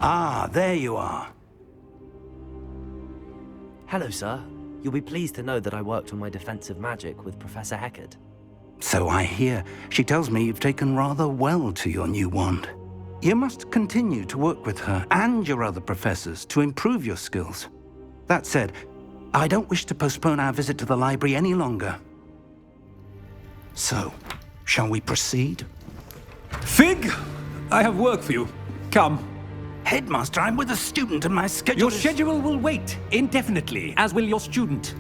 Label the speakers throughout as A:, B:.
A: Ah, there you are.
B: Hello, sir. You'll be pleased to know that I worked on my defensive magic with Professor Heckard.
A: So I hear. She tells me you've taken rather well to your new wand. You must continue to work with her and your other professors to improve your skills. That said, I don't wish to postpone our visit to the library any longer. So, shall we proceed?
C: Fig! I have work for you. Come.
A: Headmaster, I'm with a student and my schedule
C: Your schedule will wait indefinitely, as will your student.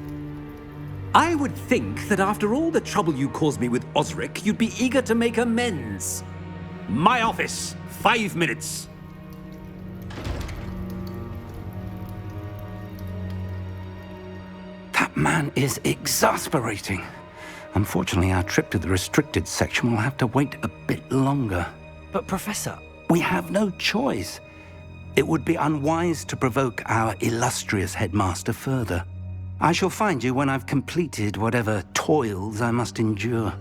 C: I would think that after all the trouble you caused me with Osric, you'd be eager to make amends. My office, 5 minutes.
A: That man is exasperating. Unfortunately, our trip to the restricted section will have to wait a bit longer.
B: But Professor...
A: We have no choice. It would be unwise to provoke our illustrious headmaster further. I shall find you when I've completed whatever toils I must endure.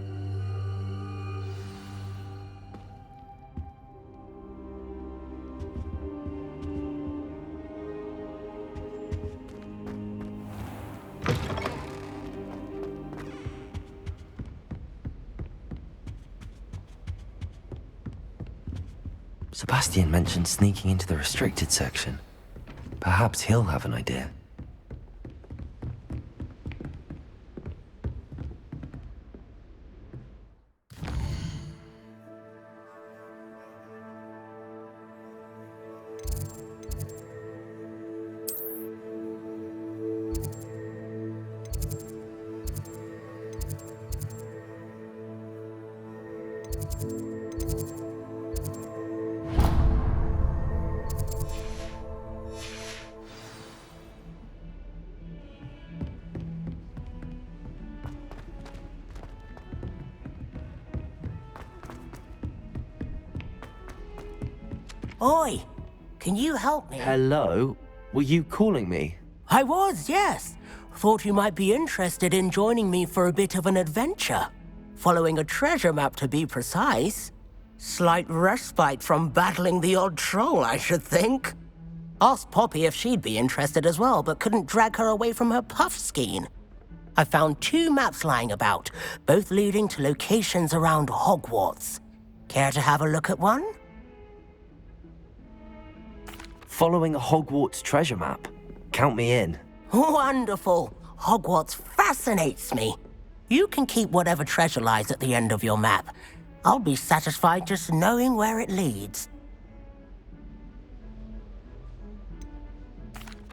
B: Sebastian mentioned sneaking into the restricted section. Perhaps he'll have an idea.
D: Oi! Can you help me?
B: Hello? Were you calling me?
D: I was, yes. Thought you might be interested in joining me for a bit of an adventure. Following a treasure map, to be precise. Slight respite from battling the odd troll, I should think. Asked Poppy if she'd be interested as well, but couldn't drag her away from her puff skein. I found 2 maps lying about, both leading to locations around Hogwarts. Care to have a look at one?
B: Following a Hogwarts treasure map? Count me in.
D: Wonderful. Hogwarts fascinates me. You can keep whatever treasure lies at the end of your map. I'll be satisfied just knowing where it leads.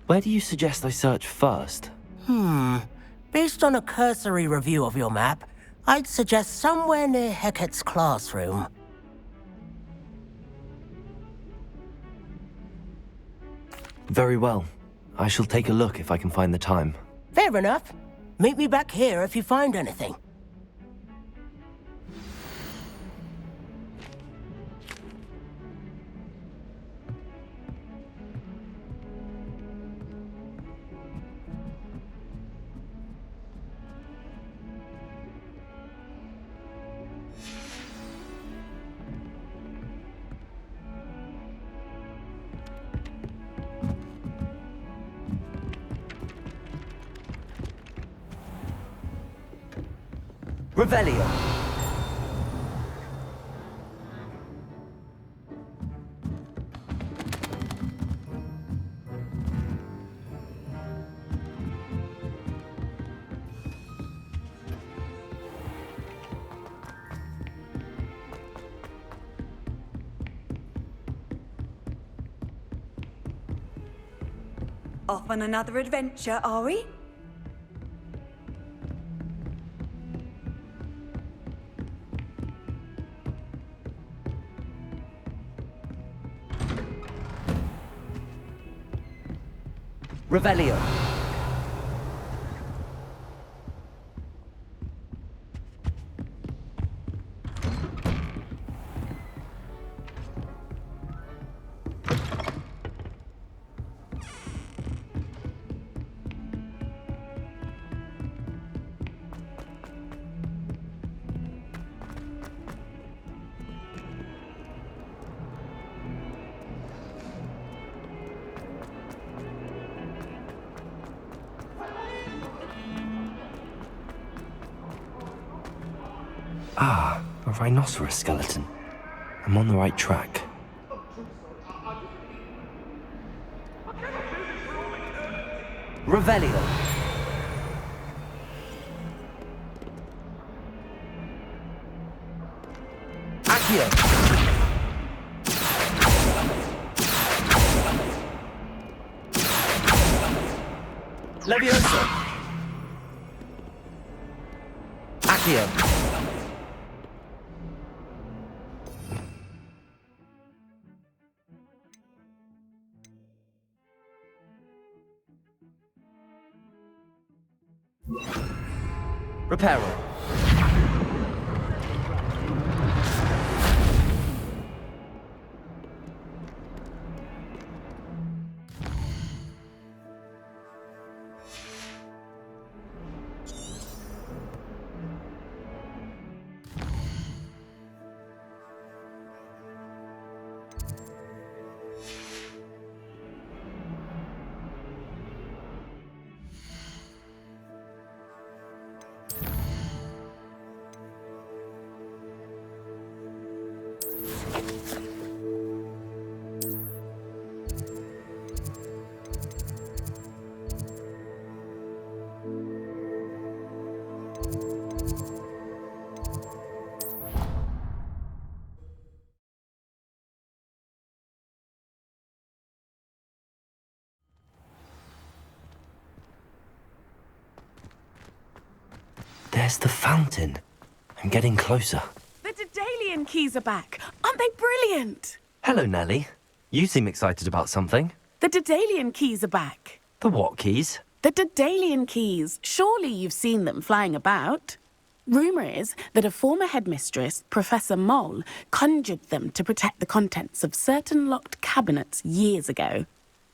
B: Where do you suggest I search first?
D: Based on a cursory review of your map, I'd suggest somewhere near Heckard's classroom.
B: Very well. I shall take a look if I can find the time.
D: Fair enough. Meet me back here if you find anything.
B: Revelio.
E: Off on another adventure, are we?
B: Revelio. Ah, a rhinoceros skeleton. I'm on the right track. Revelio. Accio. Levioso. Accio. Reparo. There's the fountain. I'm getting closer.
F: The Daedalian keys are back. Aren't they brilliant?
B: Hello, Nellie. You seem excited about something.
F: The Daedalian keys are back.
B: The what keys?
F: The Daedalian keys. Surely you've seen them flying about. Rumour is that a former headmistress, Professor Mole, conjured them to protect the contents of certain locked cabinets years ago.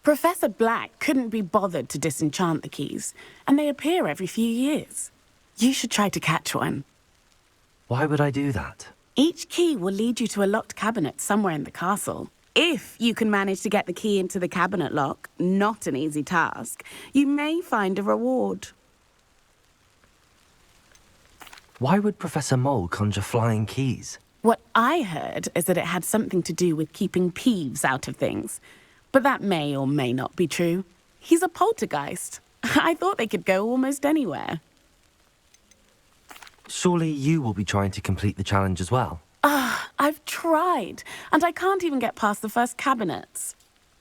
F: Professor Black couldn't be bothered to disenchant the keys, and they appear every few years. You should try to catch one.
B: Why would I do that?
F: Each key will lead you to a locked cabinet somewhere in the castle. If you can manage to get the key into the cabinet lock, not an easy task, you may find a reward.
B: Why would Professor Mole conjure flying keys?
F: What I heard is that it had something to do with keeping Peeves out of things. But that may or may not be true. He's a poltergeist. I thought they could go almost anywhere.
B: Surely you will be trying to complete the challenge as well.
F: I've tried, and I can't even get past the first cabinets.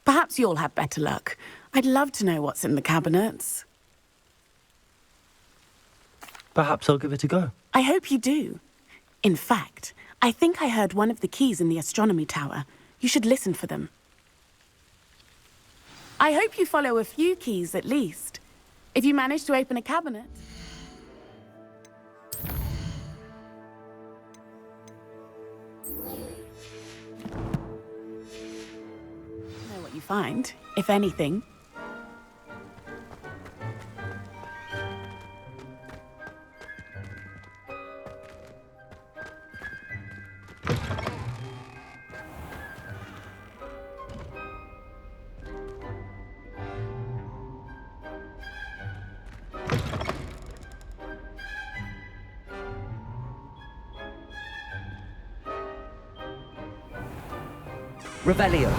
F: Perhaps you'll have better luck. I'd love to know what's in the cabinets.
B: Perhaps I'll give it a go.
F: I hope you do. In fact, I think I heard one of the keys in the astronomy tower. You should listen for them. I hope you follow a few keys at least. If you manage to open a cabinet... know what you find, if anything.
B: Revelio.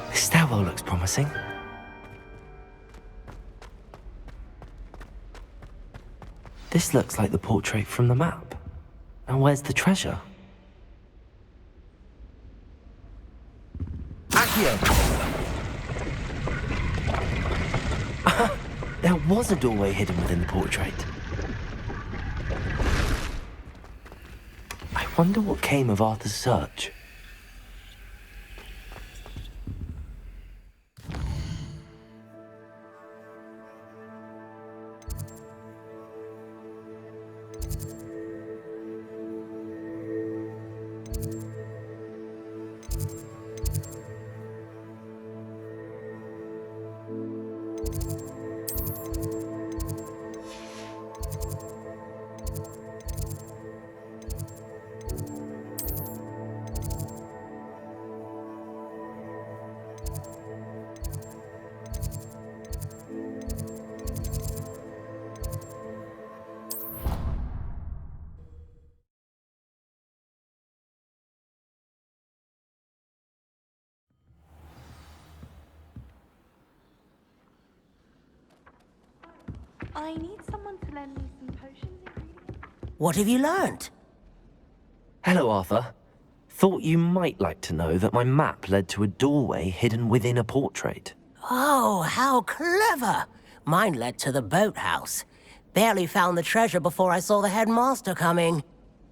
B: This stairwell looks promising. This looks like the portrait from the map. Now where's the treasure? Accio! There was a doorway hidden within the portrait. Wonder what came of Arthur's search.
E: I need someone to lend me some potions ingredients.
D: What have you learned?
B: Hello, Arthur. Thought you might like to know that my map led to a doorway hidden within a portrait.
D: Oh, how clever! Mine led to the boathouse. Barely found the treasure before I saw the headmaster coming.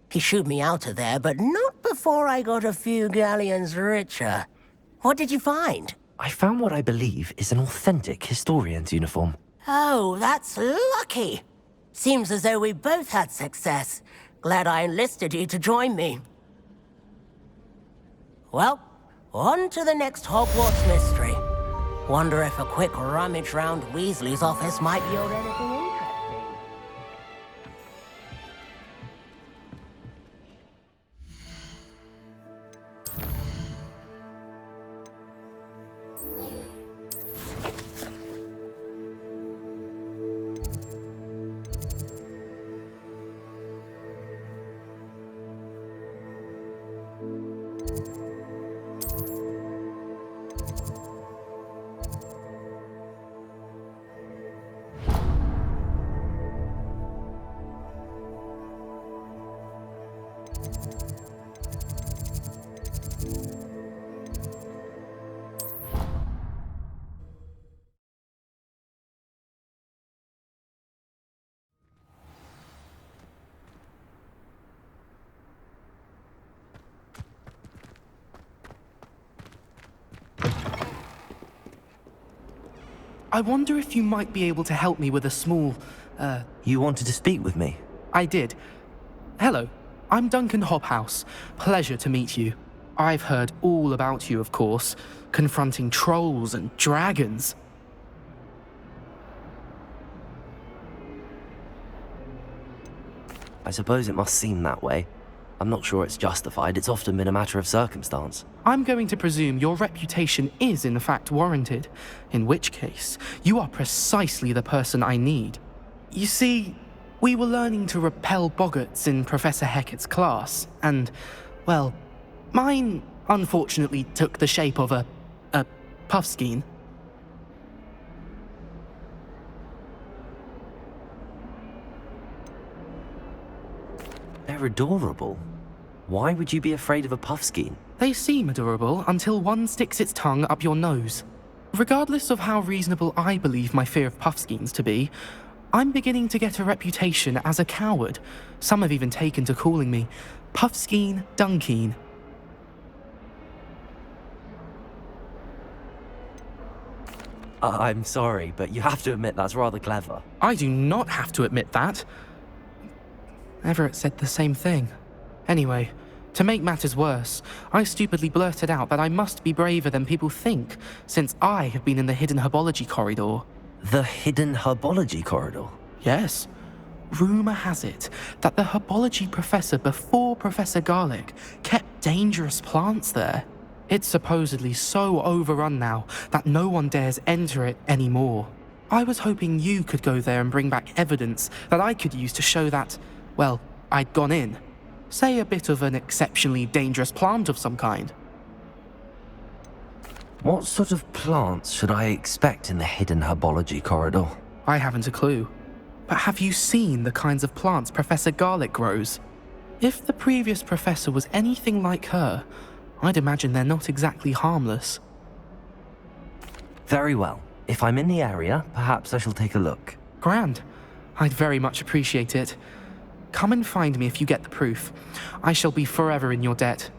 D: He shooed me out of there, but not before I got a few galleons richer. What did you find?
B: I found what I believe is an authentic historian's uniform.
D: Oh, that's lucky. Seems as though we both had success. Glad I enlisted you to join me. Well, on to the next Hogwarts mystery. Wonder if a quick rummage round Weasley's office might yield anything interesting.
G: I wonder if you might be able to help me with a small,
B: You wanted to speak with me?
G: I did. Hello, I'm Duncan Hobhouse. Pleasure to meet you. I've heard all about you, of course, confronting trolls and dragons.
B: I suppose it must seem that way. I'm not sure it's justified. It's often been a matter of circumstance.
G: I'm going to presume your reputation is in fact warranted, in which case, you are precisely the person I need. You see, we were learning to repel boggarts in Professor Hecat's class, and, well, mine unfortunately took the shape of a puffskein.
B: They're adorable. Why would you be afraid of a puffskein?
G: They seem adorable until one sticks its tongue up your nose. Regardless of how reasonable I believe my fear of puffskeins to be, I'm beginning to get a reputation as a coward. Some have even taken to calling me Puffskein Dunkeen.
B: I'm sorry, but you have to admit that's rather clever.
G: I do not have to admit that. Everett said the same thing. Anyway, to make matters worse, I stupidly blurted out that I must be braver than people think, since I have been in the hidden herbology corridor.
B: The hidden herbology corridor?
G: Yes. Rumour has it that the herbology professor before Professor Garlick kept dangerous plants there. It's supposedly so overrun now that no one dares enter it anymore. I was hoping you could go there and bring back evidence that I could use to show that, well, I'd gone in. Say a bit of an exceptionally dangerous plant of some kind.
B: What sort of plants should I expect in the hidden herbology corridor?
G: I haven't a clue. But have you seen the kinds of plants Professor Garlick grows? If the previous professor was anything like her, I'd imagine they're not exactly harmless.
B: Very well. If I'm in the area, perhaps I shall take a look.
G: Grand. I'd very much appreciate it. Come and find me if you get the proof. I shall be forever in your debt.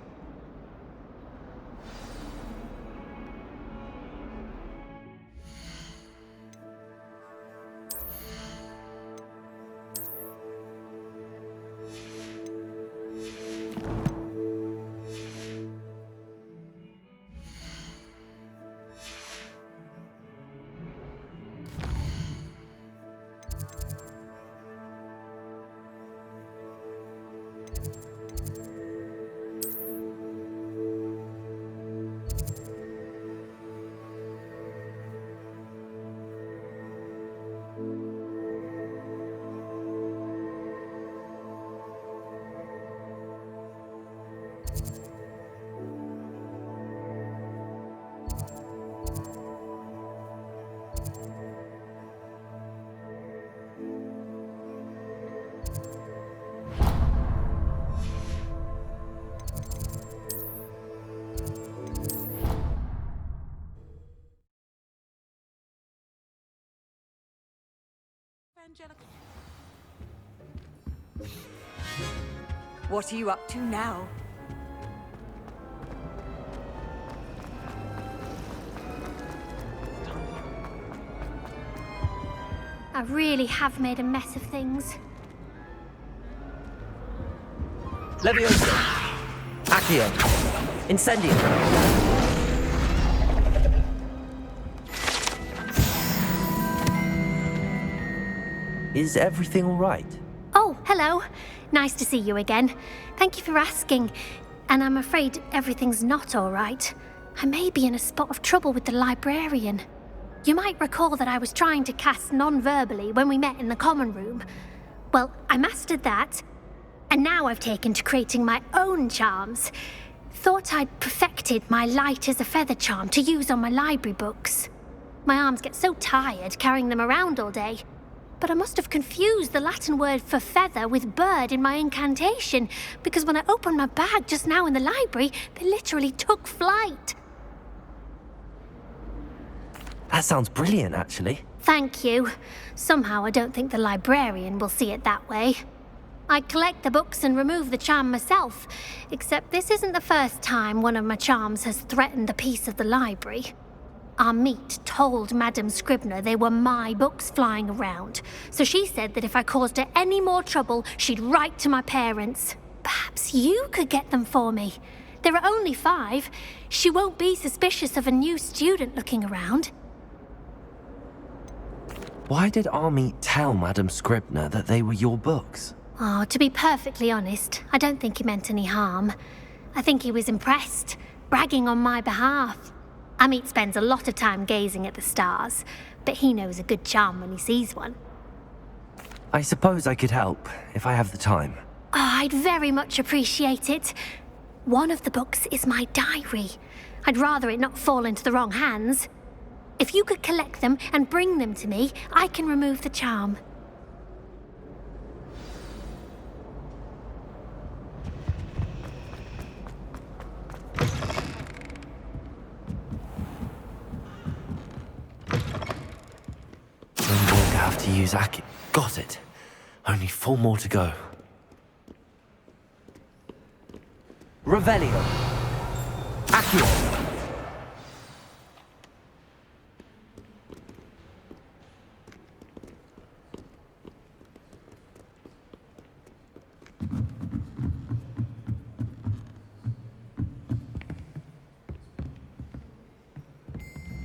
H: What are you up to now?
I: I really have made a mess of things.
B: Leviosa! Accio! Incendio! Is everything all right?
I: Oh, hello. Nice to see you again. Thank you for asking. And I'm afraid everything's not all right. I may be in a spot of trouble with the librarian. You might recall that I was trying to cast non-verbally when we met in the common room. Well, I mastered that. And now I've taken to creating my own charms. Thought I'd perfected my light as a feather charm to use on my library books. My arms get so tired carrying them around all day. But I must have confused the Latin word for feather with bird in my incantation, because when I opened my bag just now in the library, they literally took flight.
B: That sounds brilliant, actually.
I: Thank you. Somehow I don't think the librarian will see it that way. I'd collect the books and remove the charm myself, except this isn't the first time one of my charms has threatened the peace of the library. Our meet told Madame Scribner they were my books flying around, so she said that if I caused her any more trouble, she'd write to my parents. Perhaps you could get them for me. There are only 5. She won't be suspicious of a new student looking around.
B: Why did our meet tell Madame Scribner that they were your books?
I: Oh, to be perfectly honest, I don't think he meant any harm. I think he was impressed, bragging on my behalf. Amit spends a lot of time gazing at the stars, but he knows a good charm when he sees one.
B: I suppose I could help, if I have the time.
I: Oh, I'd very much appreciate it. One of the books is my diary. I'd rather it not fall into the wrong hands. If you could collect them and bring them to me, I can remove the charm.
B: I'm going to have to use Aki. Got it. Only 4 more to go. Revelio. Accio.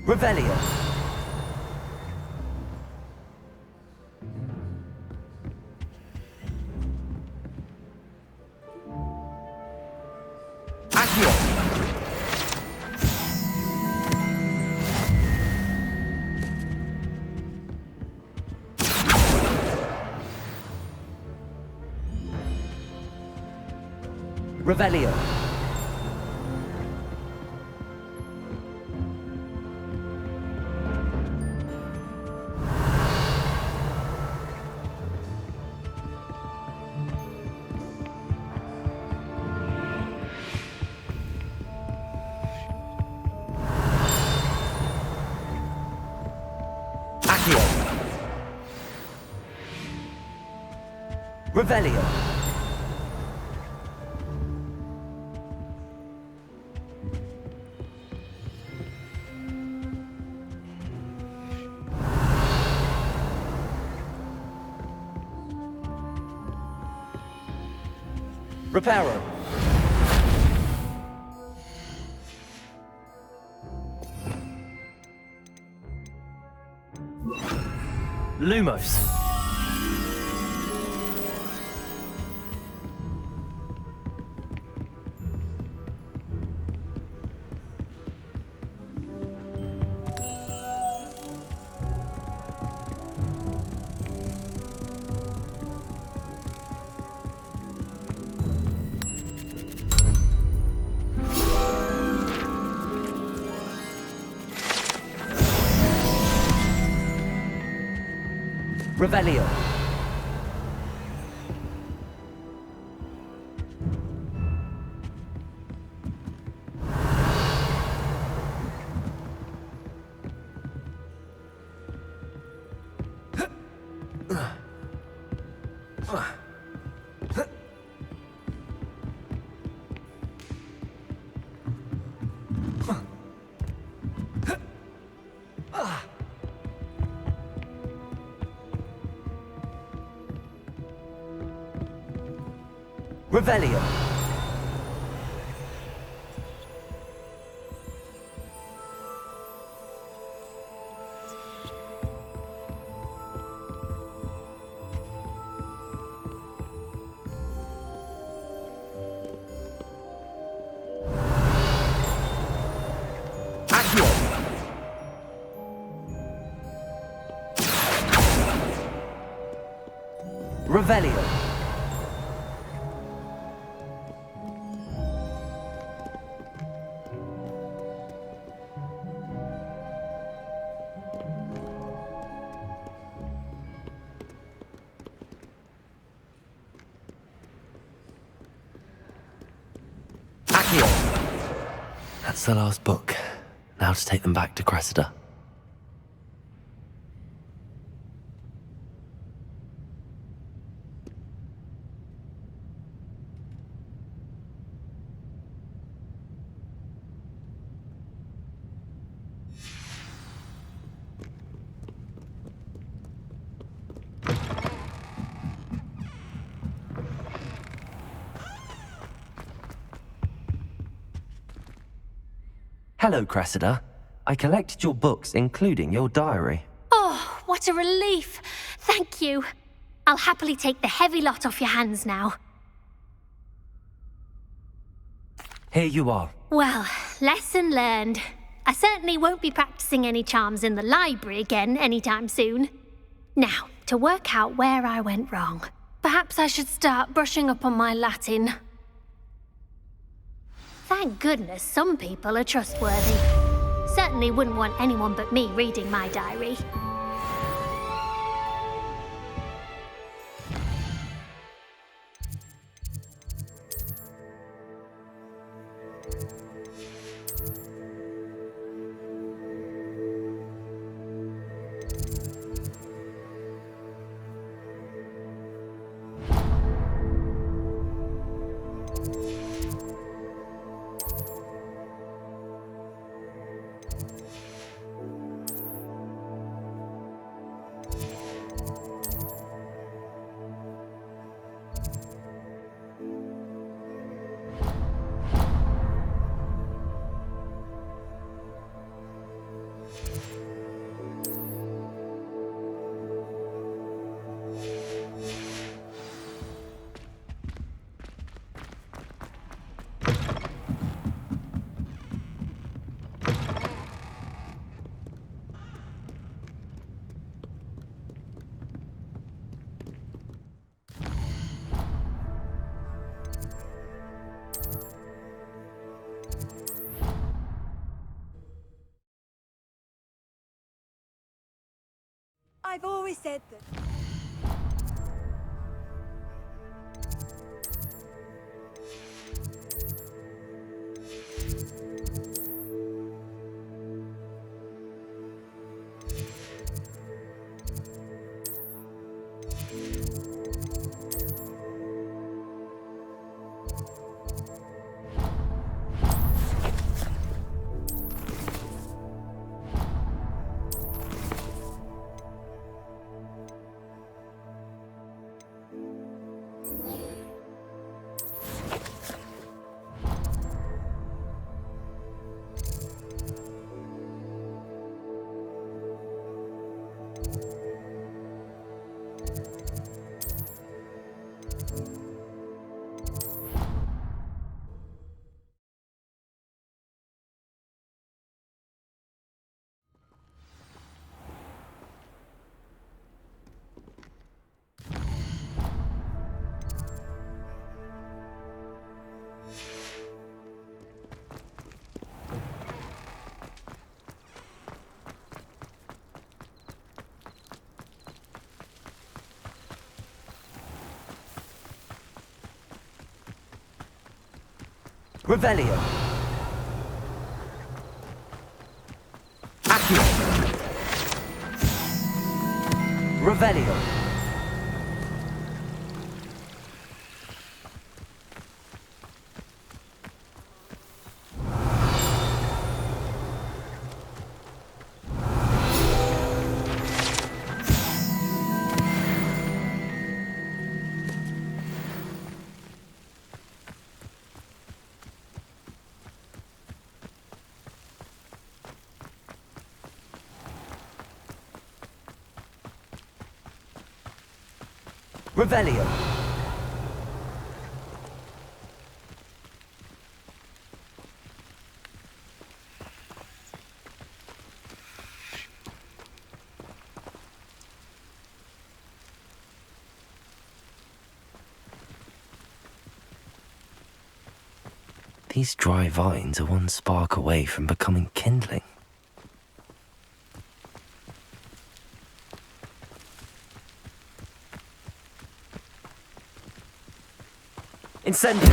B: Revelio. Accio. Revelio. Accio. Revelio. Reparo. Lumos. Revelio. Revelio. Accio. Revelio. That's the last book. Now to take them back to Cressida. Hello, Cressida. I collected your books, including your diary.
I: Oh, what a relief. Thank you. I'll happily take the heavy lot off your hands now.
B: Here you are.
I: Well, lesson learned. I certainly won't be practicing any charms in the library again anytime soon. Now, to work out where I went wrong. Perhaps I should start brushing up on my Latin. Thank goodness some people are trustworthy. Certainly wouldn't want anyone but me reading my diary.
H: I've always said that.
B: Revelio. Accio. Revelio. Revelio. These dry vines are one spark away from becoming kindling. Incendio!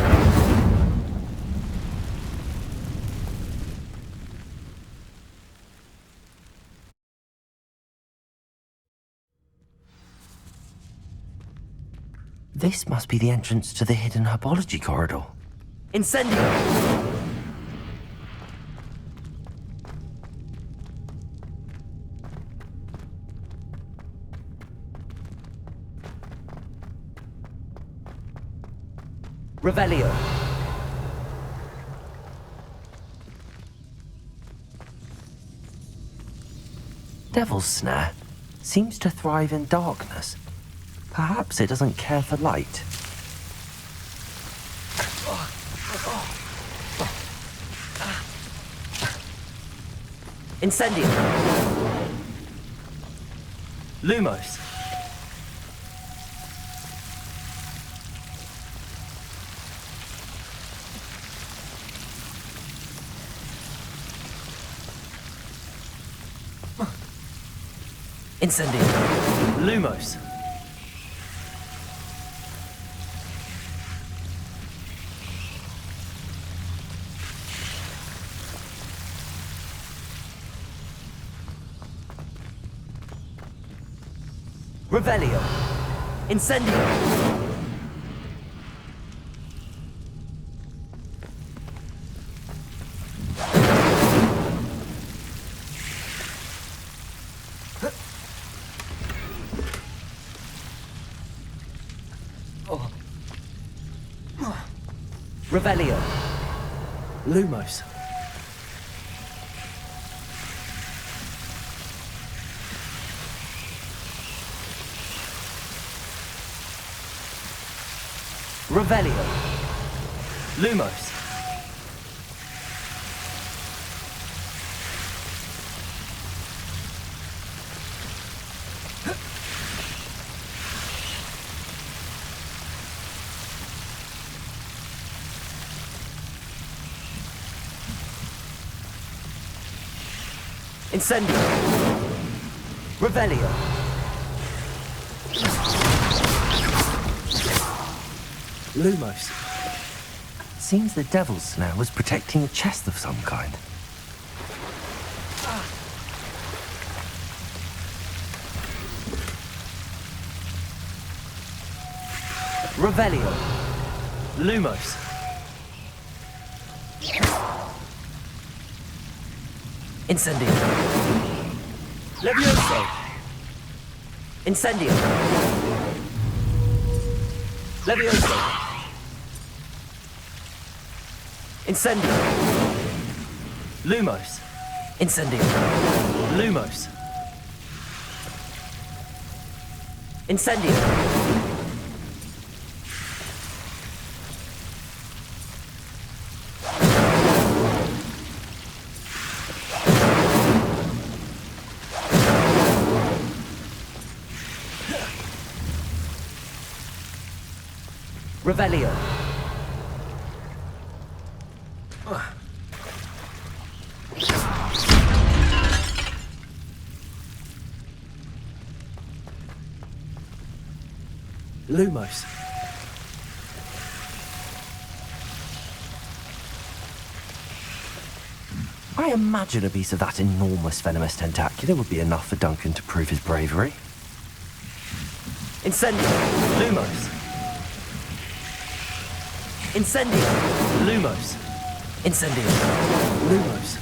B: This must be the entrance to the hidden herbology corridor. Incendio! Revelio. Devil's Snare seems to thrive in darkness. Perhaps it doesn't care for light. Incendio. Lumos. Incendio. Lumos. Revelio. Incendio. Revelio. Lumos. Revelio. Lumos. Incendio. Revelio. Lumos. Seems the Devil's Snare was protecting a chest of some kind. Revelio. Lumos. Incendio. Levioso. Incendio. Levioso. Incendio. Lumos. Incendio. Lumos. Incendio. Revelio. Lumos. I imagine a piece of that enormous venomous tentacular would be enough for Duncan to prove his bravery. Incendio! Lumos! Incendio! Lumos! Incendio! Lumos!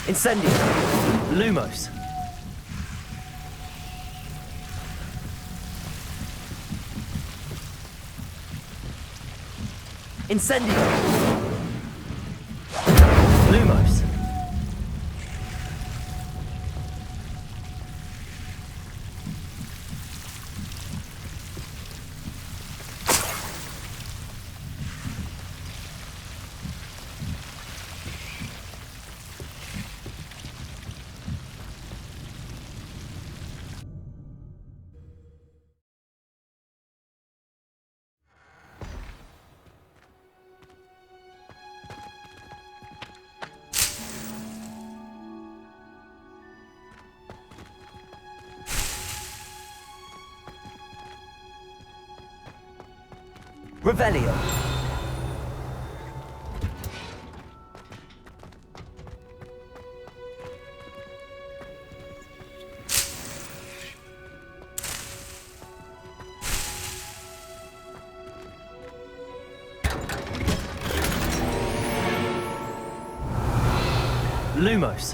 B: Incendio! Lumos! Incendio! Lumos! Revelio! Lumos!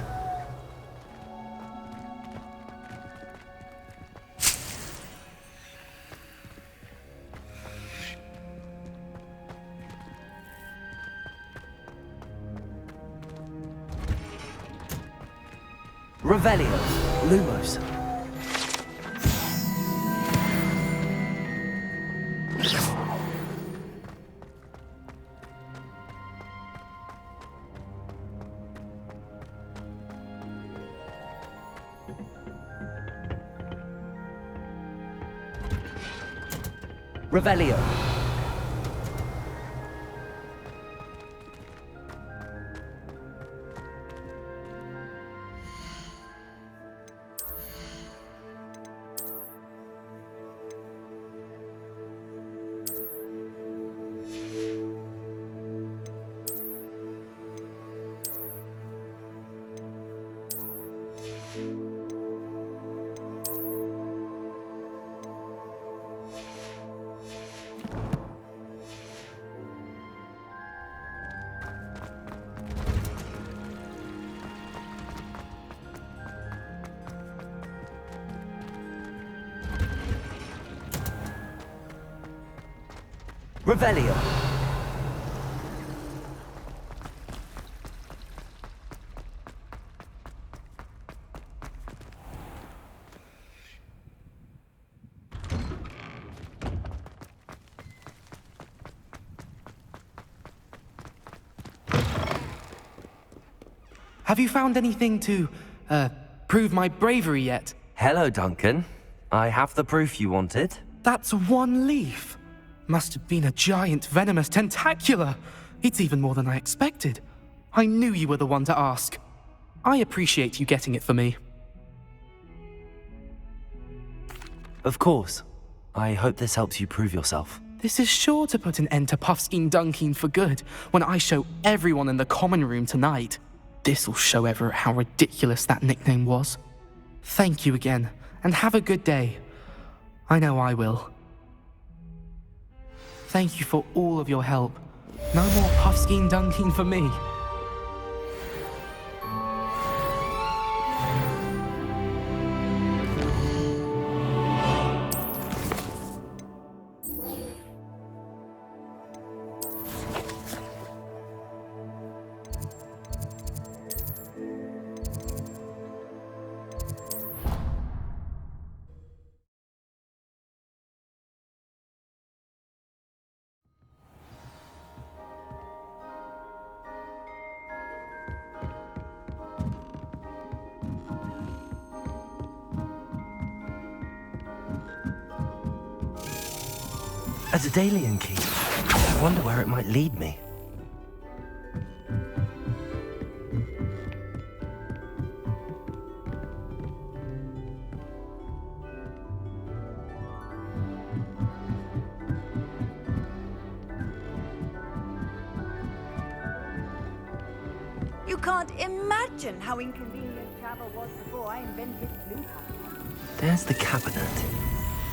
B: Revelio! Lumos! Revelio! Revelio!
G: Have you found anything to, prove my bravery yet?
B: Hello, Duncan. I have the proof you wanted.
G: That's one leaf. Must have been a giant venomous tentacula. It's even more than I expected. I knew you were the one to ask. I appreciate you getting it for me.
B: Of course. I hope this helps you prove yourself.
G: This is sure to put an end to Puffskein Dunkeen for good when I show everyone in the common room tonight. This'll show Everett how ridiculous that nickname was. Thank you again, and have a good day. I know I will. Thank you for all of your help. No more Puffskein Dunkeen for me.
B: A Daedalian key. I wonder where it might lead me.
H: You can't imagine how inconvenient travel was before I invented blue hat.
B: There's the cabinet.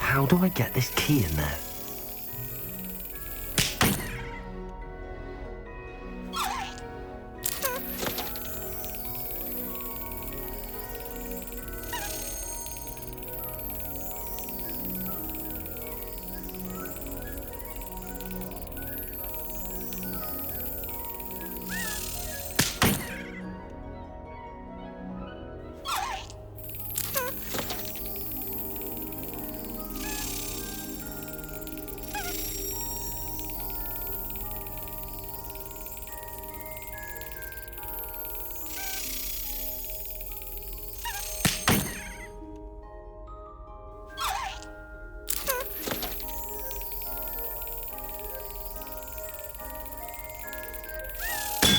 B: How do I get this key in there?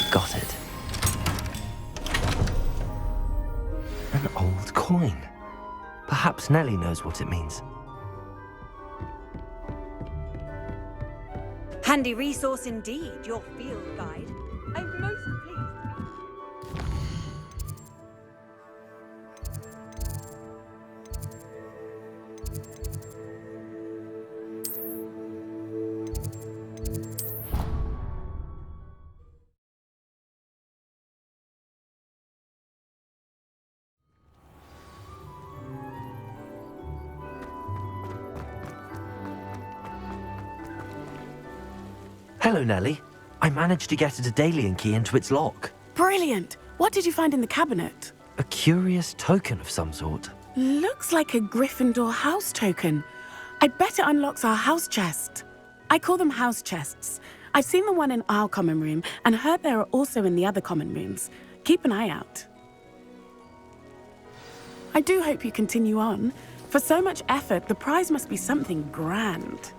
B: Got it. An old coin. Perhaps Nellie knows what it means.
H: Handy resource indeed, your field guide. I'm most pleased.
B: Hello, Nellie. I managed to get a Daedalian key into its lock.
F: Brilliant! What did you find in the cabinet?
B: A curious token of some sort.
F: Looks like a Gryffindor house token. I bet it unlocks our house chest. I call them house chests. I've seen the one in our common room and heard there are also in the other common rooms. Keep an eye out. I do hope you continue on. For so much effort, the prize must be something grand.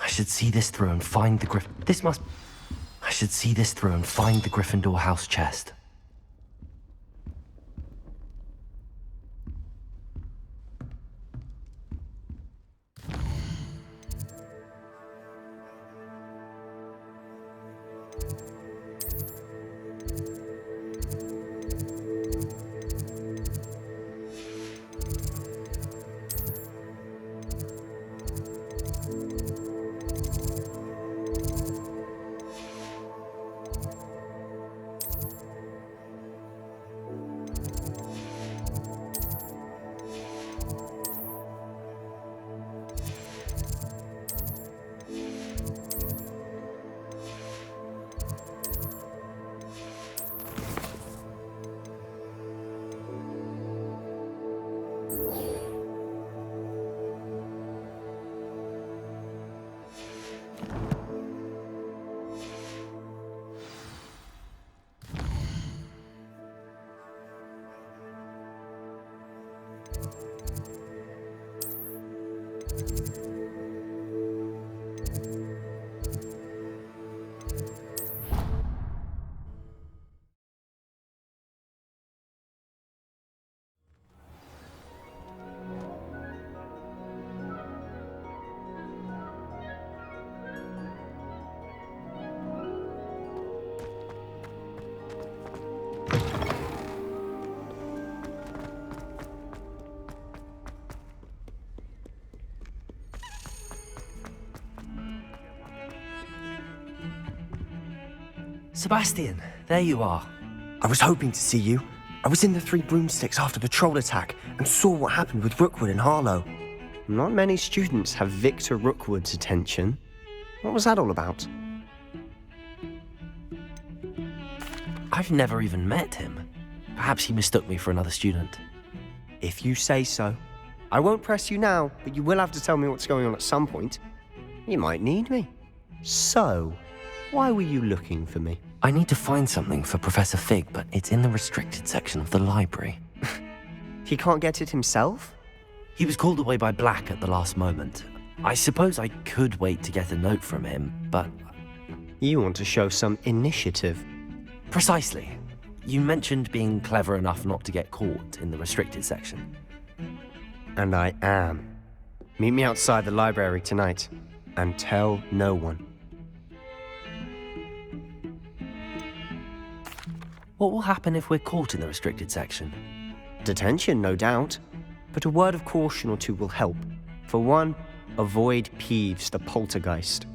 B: I should see this through and find the I should see this through and find the Gryffindor house chest. Sebastian, there you are.
J: I was hoping to see you. I was in the Three Broomsticks after the troll attack and saw what happened with Rookwood and Harlow. Not many students have Victor Rookwood's attention. What was that all about?
B: I've never even met him. Perhaps he mistook me for another student.
J: If you say so. I won't press you now, but you will have to tell me what's going on at some point. You might need me. So, why were you looking for me?
B: I need to find something for Professor Fig, but it's in the restricted section of the library.
J: He can't get it himself?
B: He was called away by Black at the last moment. I suppose I could wait to get a note from him, but...
J: You want to show some initiative.
B: Precisely. You mentioned being clever enough not to get caught in the restricted section.
J: And I am. Meet me outside the library tonight, and tell no one.
B: What will happen if we're caught in the restricted section?
J: Detention, no doubt. But a word of caution or two will help. For one, avoid Peeves the poltergeist.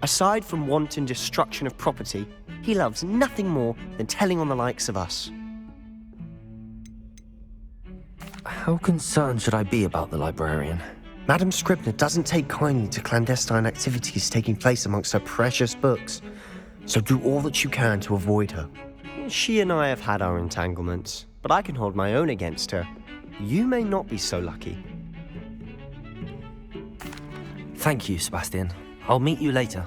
J: Aside from wanton destruction of property, he loves nothing more than telling on the likes of us.
B: How concerned should I be about the librarian?
J: Madame Scribner doesn't take kindly to clandestine activities taking place amongst her precious books, so do all that you can to avoid her. She and I have had our entanglements, but I can hold my own against her. You may not be so lucky.
B: Thank you, Sebastian. I'll meet you later.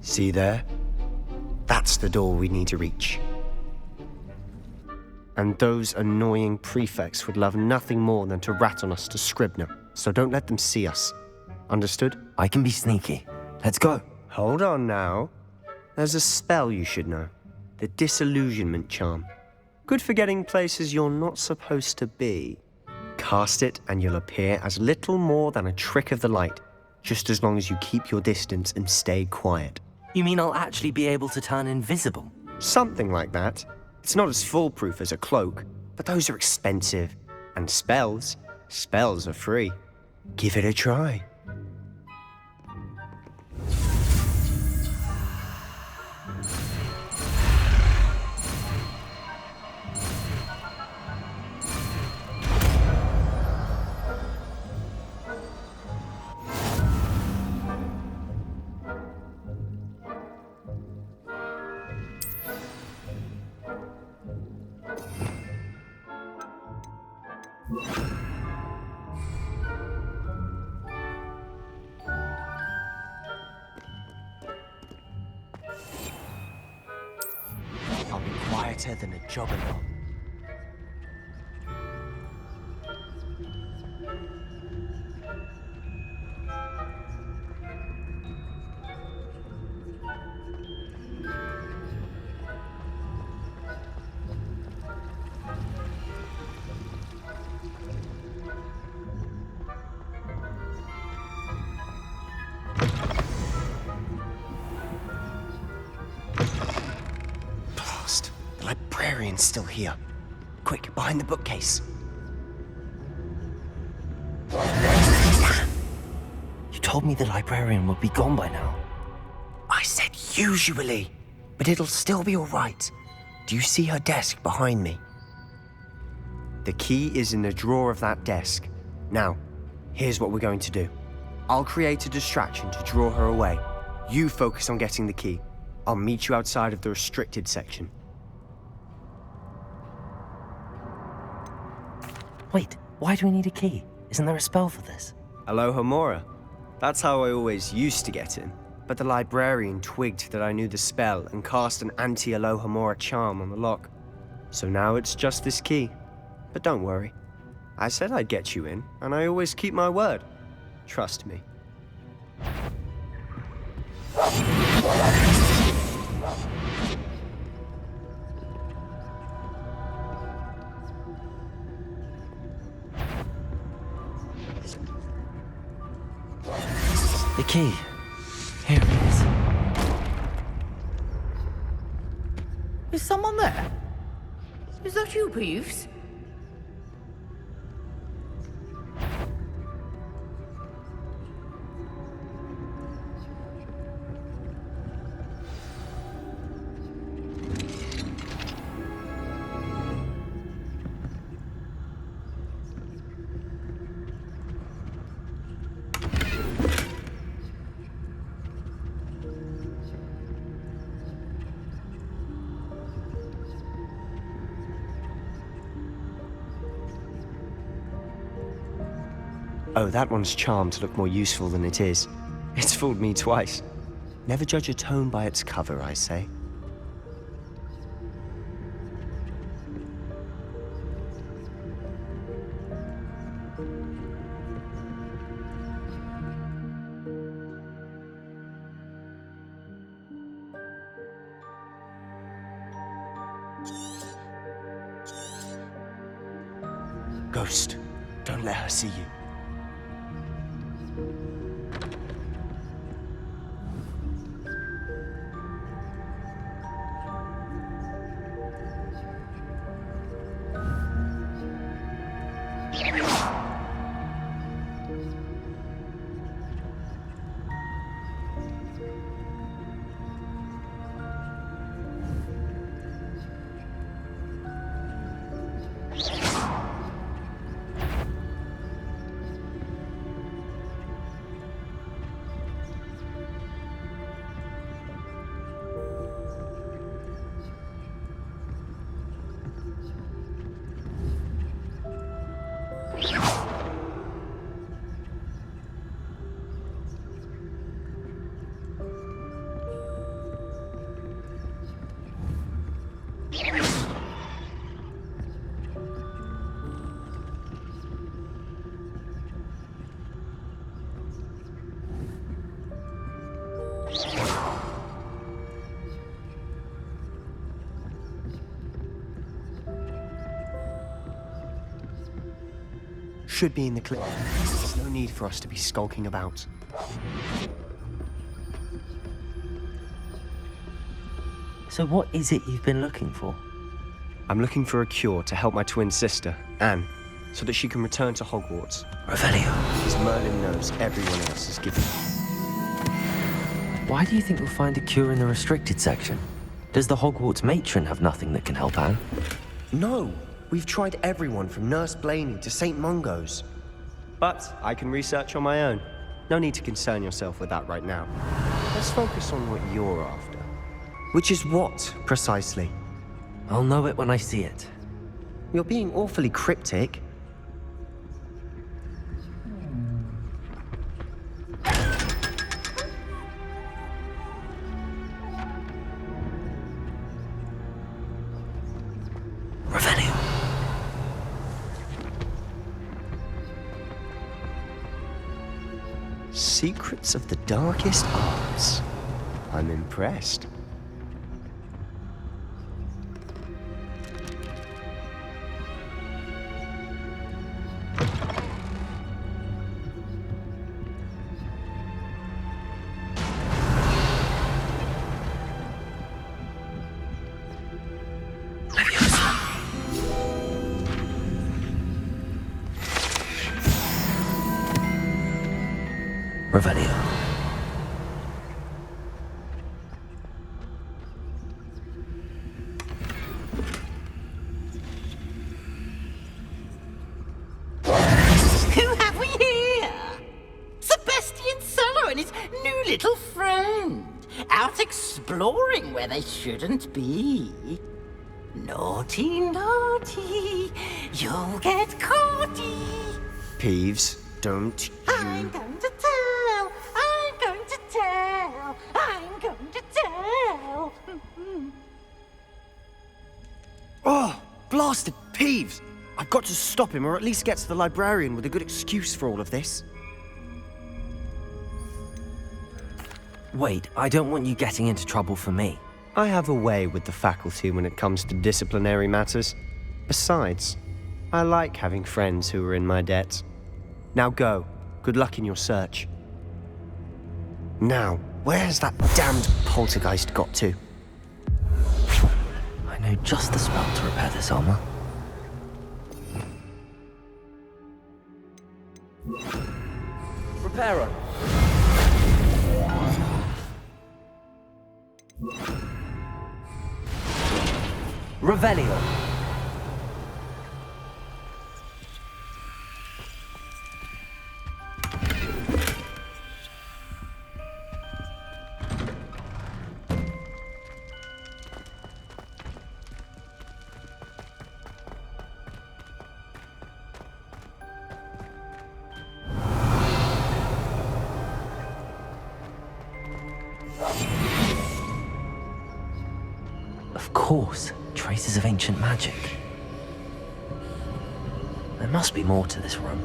J: See there? That's the door we need to reach. And those annoying prefects would love nothing more than to rat on us to Scribner, so don't let them see us. Understood?
B: I can be sneaky. Let's go.
J: Hold on now. There's a spell you should know. The disillusionment charm. Good for getting places you're not supposed to be. Cast it and you'll appear as little more than a trick of the light, just as long as you keep your distance and stay quiet.
B: You mean I'll actually be able to turn invisible?
J: Something like that. It's not as foolproof as a cloak, but those are expensive. And spells are free. Give it a try. I'll be quieter than a juggernaut. Blast! The librarian's still here. Quick, behind the bookcase.
B: You told me the librarian would be gone by now.
J: I said usually, but it'll still be all right. Do you see her desk behind me? The key is in the drawer of that desk. Now, here's what we're going to do. I'll create a distraction to draw her away. You focus on getting the key. I'll meet you outside of the restricted section.
B: Wait, why do we need a key? Isn't there a spell for this?
J: Alohomora. That's how I always used to get in. But the librarian twigged that I knew the spell and cast an anti-Alohomora charm on the lock. So now it's just this key. But don't worry. I said I'd get you in, and I always keep my word. Trust me.
B: The key. Here it is.
D: Is someone there? Is that you, Peeves?
J: Oh, that one's charmed to look more useful than it is. It's fooled me twice. Never judge a tome by its cover, I say. Ghost, don't let her see you. Should be in the clear. There's no need for us to be skulking about.
B: So what is it you've been looking for?
J: I'm looking for a cure to help my twin sister, Anne, so that she can return to Hogwarts.
B: Revelio.
J: As Merlin knows, everyone else is given.
B: Why do you think you'll find a cure in the restricted section? Does the Hogwarts matron have nothing that can help Anne?
J: No! We've tried everyone from Nurse Blaney to St. Mungo's. But I can research on my own. No need to concern yourself with that right now. Let's focus on what you're after. Which is what, precisely?
B: I'll know it when I see it.
J: You're being awfully cryptic.
B: Revelio.
J: Secrets of the darkest arts. I'm impressed.
B: Revelio.
K: Who have we here? Sebastian Solo and his new little friend. Out exploring where they shouldn't be. Naughty, naughty. You'll get caughty.
J: Peeves, don't you...
K: I'm going to tell. I'm going to tell. I'm going to tell.
J: Oh, blasted Peeves! I've got to stop him, or at least get to the librarian with a good excuse for all of this.
B: Wait, I don't want you getting into trouble for me.
J: I have a way with the faculty when it comes to disciplinary matters. Besides, I like having friends who are in my debt. Now go. Good luck in your search. Now, where's that damned poltergeist got to?
B: I know just the spell to repair this armor. Reparo. Revelio. course, traces of ancient magic. There must be more to this room.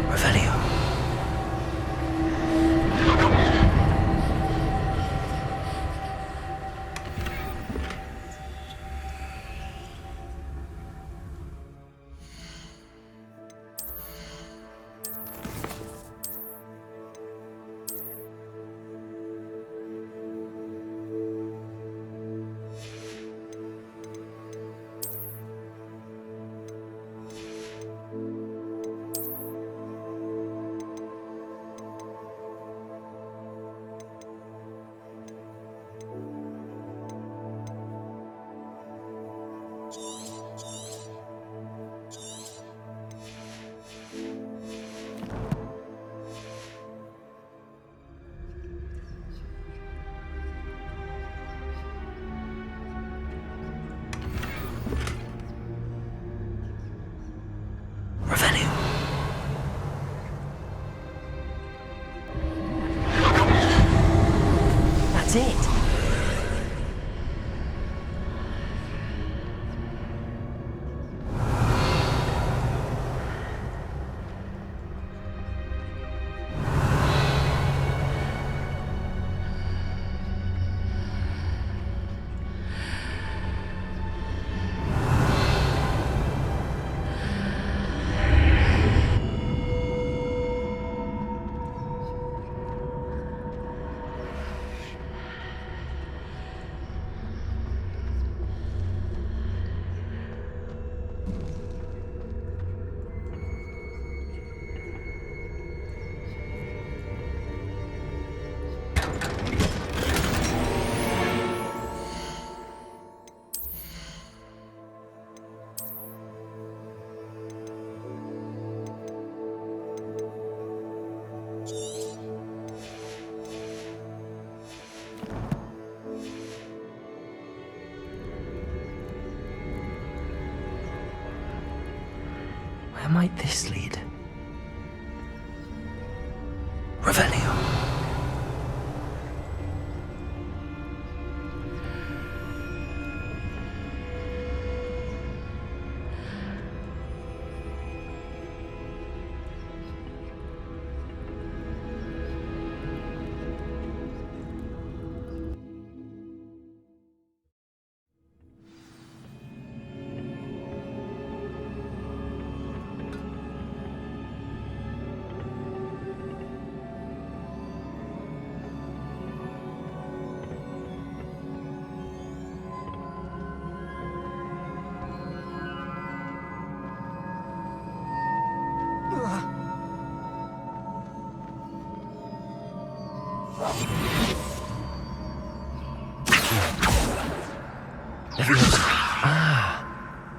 B: Revelio. That's it. Where might this lead? Revelio.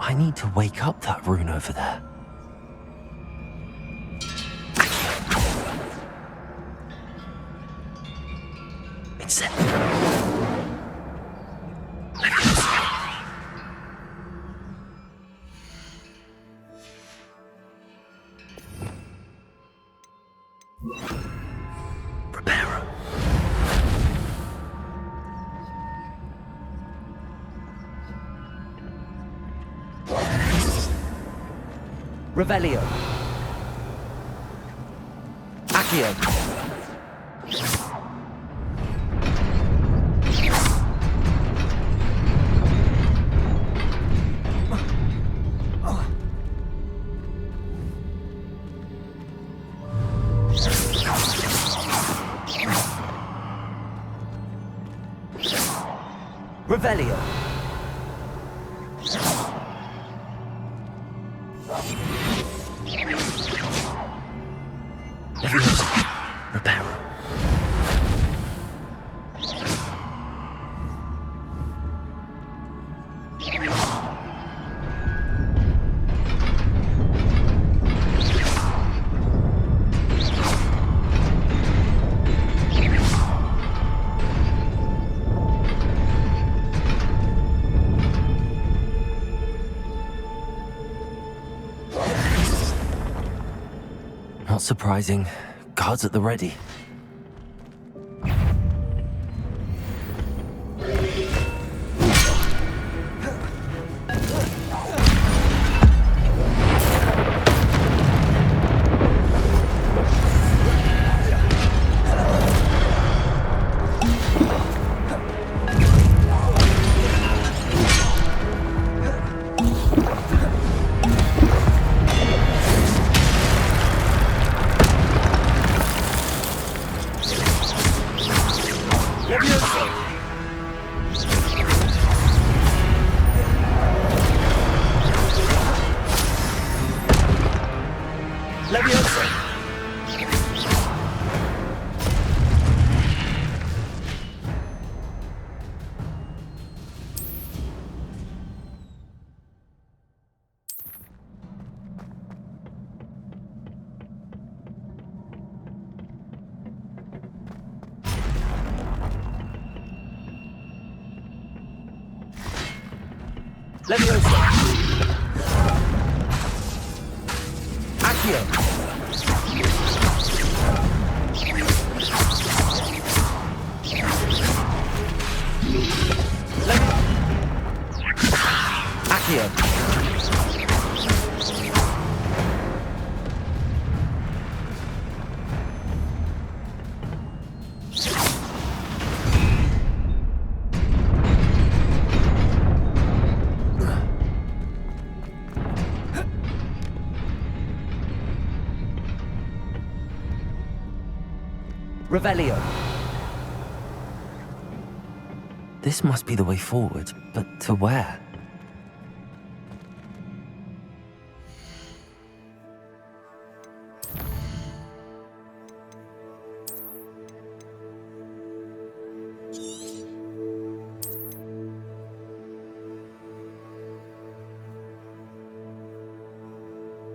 B: I need to wake up that rune over there. It's set. Prepare. Revelio. Accio. Revelio. Reparo. Not surprising. Guards at the ready. Leviosa! Accio! Accio! Revelio. This must be the way forward, but to where?